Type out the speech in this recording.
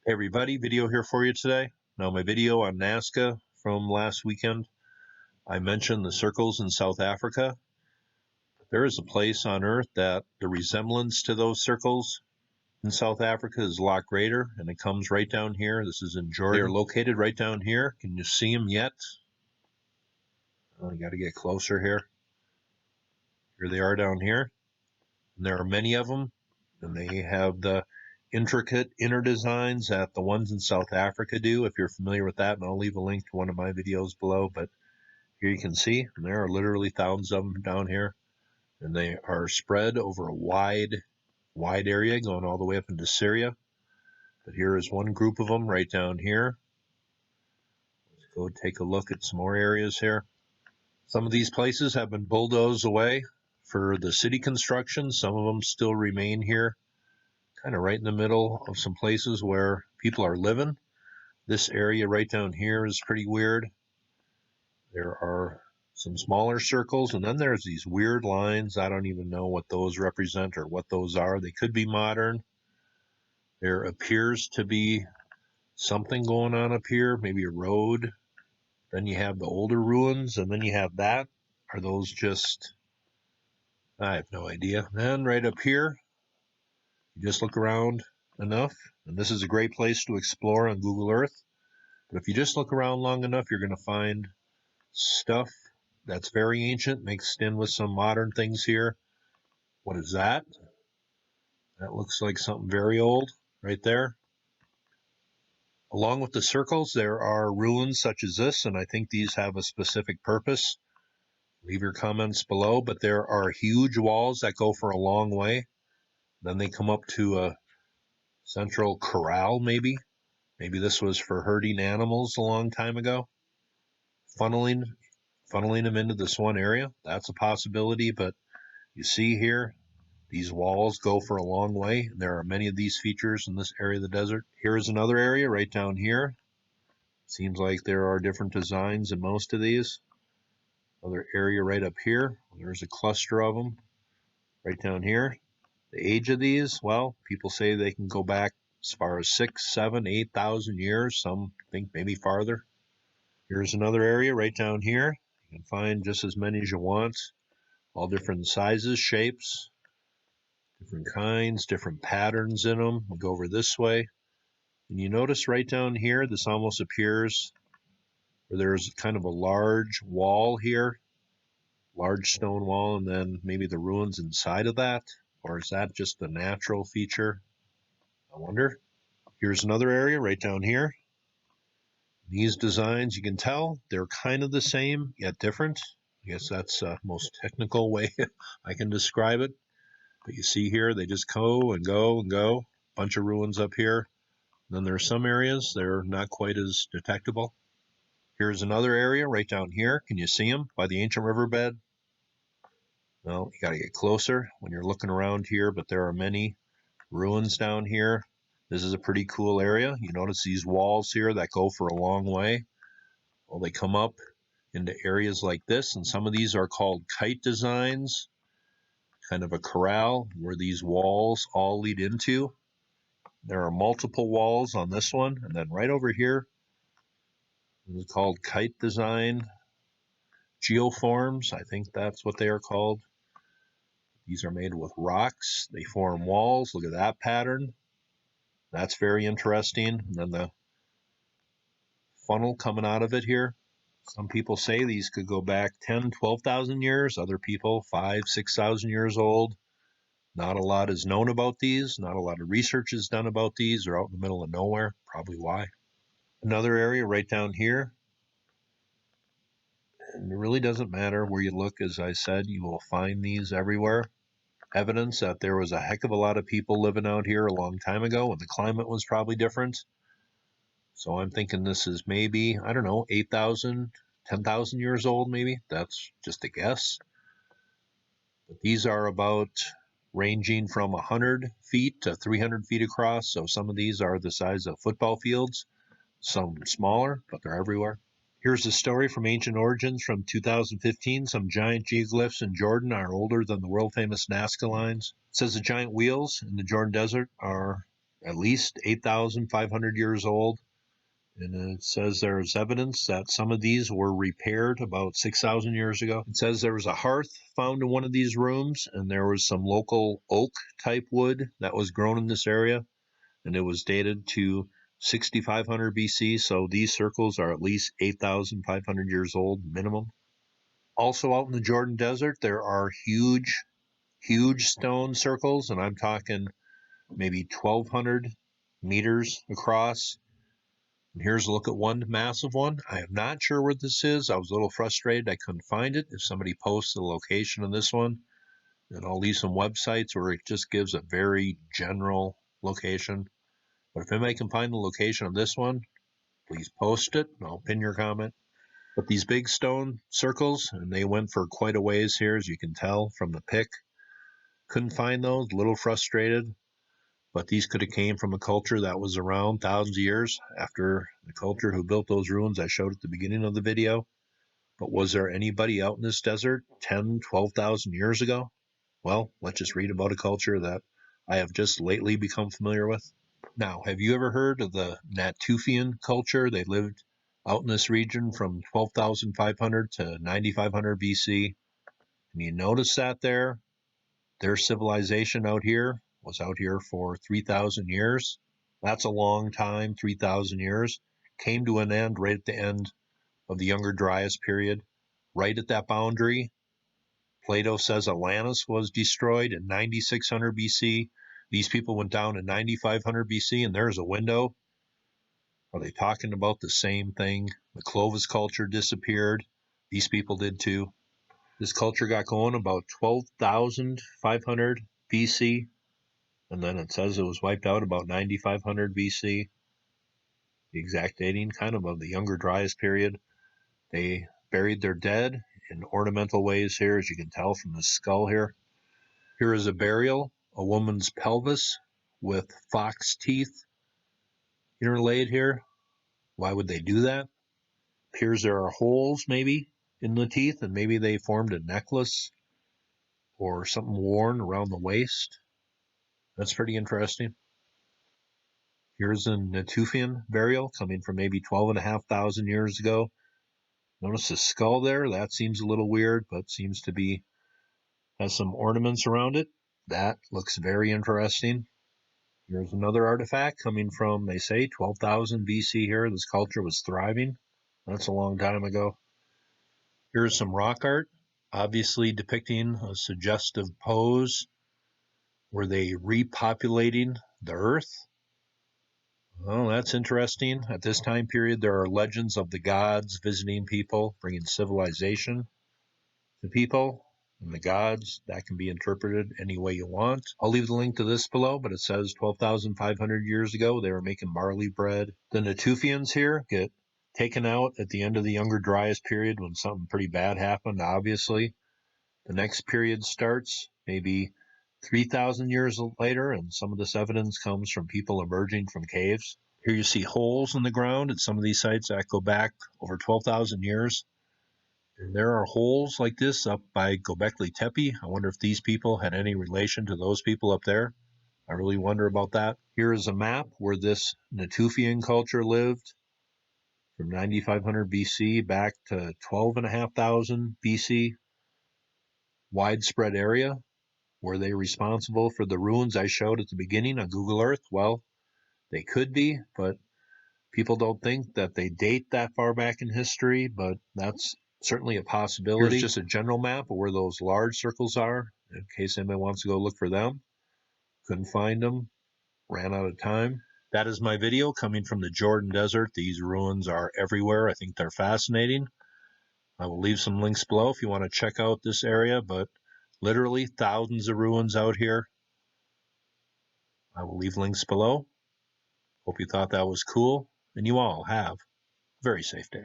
Hey everybody, video here for you today. Now my video on Nazca from last weekend, I mentioned the circles in South Africa. There is a place on Earth that the resemblance to those circles in South Africa is a lot greater, and it comes right down here. This is in Jordan. They are located right down here. Can you see them yet? Oh, you got to get closer here. Here they are down here. And there are many of them, and they have the intricate inner designs that the ones in South Africa do, if you're familiar with that, and I'll leave a link to one of my videos below. But here you can see, and there are literally thousands of them down here, and they are spread over a wide area going all the way up into Syria. But here is one group of them right down here. Let's go take a look at some more areas here. Some of these places have been bulldozed away for the city construction. Some of them still remain here, kind of right in the middle of some places where people are living. This area right down here is pretty weird. There are some smaller circles, and then there's these weird lines. I don't even know what those represent or what those are. They could be modern. There appears to be something going on up here, maybe a road. Then you have the older ruins, and then you have that. Are those just... I have no idea. And right up here, you just look around enough, and this is a great place to explore on Google Earth. But if you just look around long enough, you're going to find stuff that's very ancient, mixed in with some modern things here. What is that? That looks like something very old right there. Along with the circles, there are ruins such as this, and I think these have a specific purpose. Leave your comments below, but there are huge walls that go for a long way. Then they come up to a central corral, maybe. Maybe this was for herding animals a long time ago. Funneling them into this one area, that's a possibility, but you see here, these walls go for a long way. There are many of these features in this area of the desert. Here is another area right down here. Seems like there are different designs in most of these. Another area right up here. There's a cluster of them right down here. The age of these, well, people say they can go back as far as 6, 7, 8,000 years. Some think maybe farther. Here's another area right down here. You can find just as many as you want. All different sizes, shapes, different kinds, different patterns in them. We'll go over this way. And you notice right down here, this almost appears where there's kind of a large wall here, large stone wall, and then maybe the ruins inside of that. Or is that just the natural feature? I wonder. Here's another area right down here. These designs, you can tell, they're kind of the same, yet different. I guess that's the most technical way I can describe it. But you see here, they just go and go and go. Bunch of ruins up here. Then there are some areas they're not quite as detectable. Here's another area right down here. Can you see them by the ancient riverbed? Well, you got to get closer when you're looking around here, but there are many ruins down here. This is a pretty cool area. You notice these walls here that go for a long way. Well, they come up into areas like this, and some of these are called kite designs, kind of a corral where these walls all lead into. There are multiple walls on this one, and then right over here, this is called kite design geoforms. I think that's what they are called. These are made with rocks. They form walls. Look at that pattern. That's very interesting. And then the funnel coming out of it here. Some people say these could go back 10, 12,000 years. Other people 5, 6,000 years old. Not a lot is known about these. Not a lot of research is done about these. They're out in the middle of nowhere. Probably why. Another area right down here. And it really doesn't matter where you look. As I said, you will find these everywhere. Evidence that there was a heck of a lot of people living out here a long time ago when the climate was probably different. So I'm thinking this is maybe, I don't know, 8,000, 10,000 years old maybe. That's just a guess. But these are about ranging from 100 feet to 300 feet across. So some of these are the size of football fields, some smaller, but they're everywhere. Here's a story from Ancient Origins from 2015. Some giant geoglyphs in Jordan are older than the world-famous Nazca lines. It says the giant wheels in the Jordan Desert are at least 8,500 years old. And it says there's evidence that some of these were repaired about 6,000 years ago. It says there was a hearth found in one of these rooms, and there was some local oak type wood that was grown in this area, and it was dated to 6,500 BC. So these circles are at least 8,500 years old minimum. Also out in the Jordan Desert, there are huge stone circles, and I'm talking maybe 1,200 meters across. And here's a look at one massive one. I am not sure where this is. I was a little frustrated I couldn't find it. If somebody posts the location of this one, then I'll leave some websites where it just gives a very general location. But if anybody can find the location of this one, please post it, and I'll pin your comment. But these big stone circles, and they went for quite a ways here, as you can tell from the pic. Couldn't find those, a little frustrated. But these could have came from a culture that was around thousands of years after the culture who built those ruins I showed at the beginning of the video. But was there anybody out in this desert 10, 12,000 years ago? Well, let's just read about a culture that I have just lately become familiar with. Now, have you ever heard of the Natufian culture? They lived out in this region from 12,500 to 9,500 BC. And you notice that their civilization out here was out here for 3,000 years. That's a long time, 3,000 years. Came to an end right at the end of the Younger Dryas period. Right at that boundary, Plato says Atlantis was destroyed in 9,600 BC. These people went down in 9,500 BC, and there's a window. Are they talking about the same thing? The Clovis culture disappeared. These people did too. This culture got going about 12,500 BC, and then it says it was wiped out about 9,500 BC. The exact dating kind of the Younger Dryas period. They buried their dead in ornamental ways here, as you can tell from the skull here. Here is a burial, a woman's pelvis with fox teeth interlaid here. Why would they do that? Appears there are holes maybe in the teeth, and maybe they formed a necklace or something worn around the waist. That's pretty interesting. Here's a Natufian burial coming from maybe 12,500 years ago. Notice the skull there. That seems a little weird, but seems to be has some ornaments around it. That looks very interesting. Here's another artifact coming from, they say, 12,000 BC here. This culture was thriving. That's a long time ago. Here's some rock art, obviously depicting a suggestive pose. Were they repopulating the earth? Well, that's interesting. At this time period, there are legends of the gods visiting people, bringing civilization to people. And the gods, that can be interpreted any way you want. I'll leave the link to this below, but it says 12,500 years ago they were making barley bread. The Natufians here get taken out at the end of the Younger Dryas period when something pretty bad happened, obviously. The next period starts maybe 3,000 years later, and some of this evidence comes from people emerging from caves. Here you see holes in the ground at some of these sites that go back over 12,000 years. And there are holes like this up by Göbekli Tepe. I wonder if these people had any relation to those people up there. I really wonder about that. Here is a map where this Natufian culture lived from 9,500 BC back to 12,500 BC. Widespread area. Were they responsible for the ruins I showed at the beginning on Google Earth? Well, they could be, but people don't think that they date that far back in history, but that's certainly a possibility. Here's just a general map of where those large circles are, in case anybody wants to go look for them. Couldn't find them, ran out of time. That is my video coming from the Jordan Desert. These ruins are everywhere. I think they're fascinating. I will leave some links below if you want to check out this area, but literally thousands of ruins out here. I will leave links below. Hope you thought that was cool, and you all have a very safe day.